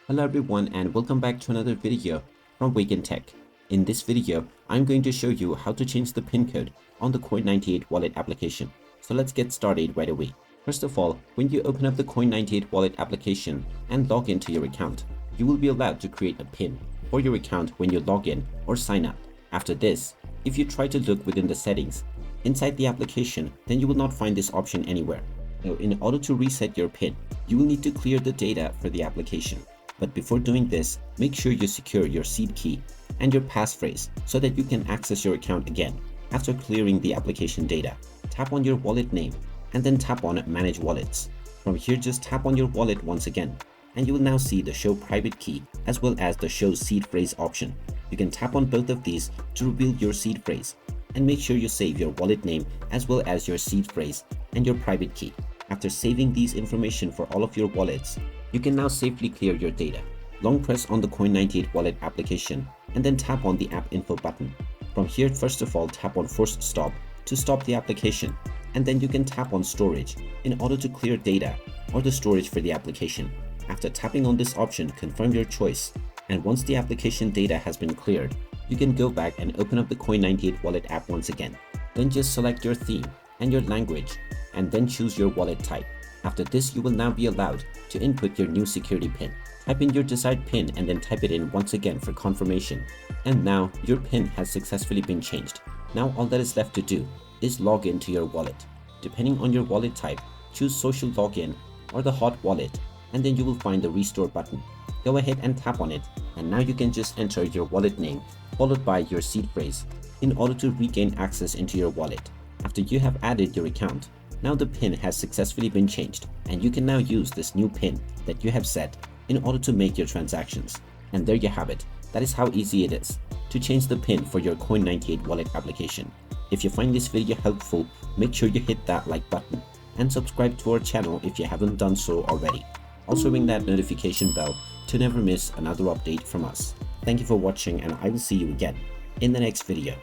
Hello everyone and welcome back to another video from Wake&Tech. In this video, I'm going to show you how to change the PIN code on the Coin98 Wallet application. So let's get started right away. First of all, when you open up the Coin98 Wallet application and log into your account, you will be allowed to create a PIN for your account when you log in or sign up. After this, if you try to look within the settings inside the application, then you will not find this option anywhere. Now, in order to reset your PIN, you will need to clear the data for the application. But before doing this, make sure you secure your seed key and your passphrase so that you can access your account again. After clearing the application data, tap on your wallet name and then tap on Manage Wallets. From here, just tap on your wallet once again and you will now see the Show Private Key as well as the Show Seed Phrase option. You can tap on both of these to reveal your seed phrase and make sure you save your wallet name as well as your seed phrase and your private key. After saving these information for all of your wallets, you can now safely clear your data. Long press on the Coin98 Wallet application and then tap on the App Info button. From here, first of all, tap on Force Stop to stop the application, and then you can tap on Storage in order to clear data or the storage for the application. After tapping on this option, confirm your choice, and once the application data has been cleared, you can go back and open up the Coin98 Wallet app once again. Then just select your theme and your language, and then choose your wallet type. After this, you will now be allowed to input your new security PIN. Type in your desired PIN and then type it in once again for confirmation. And now your PIN has successfully been changed. Now all that is left to do is log into your wallet. Depending on your wallet type, choose Social Login or the Hot Wallet, and then you will find the Restore button. Go ahead and tap on it, and now you can just enter your wallet name followed by your seed phrase in order to regain access into your wallet. After you have added your account, now the PIN has successfully been changed, and you can now use this new PIN that you have set in order to make your transactions. And there you have it. That is how easy it is to change the PIN for your Coin98 Wallet application. If you find this video helpful, make sure you hit that like button and subscribe to our channel if you haven't done so already. Also ring that notification bell to never miss another update from us. Thank you for watching, and I will see you again in the next video.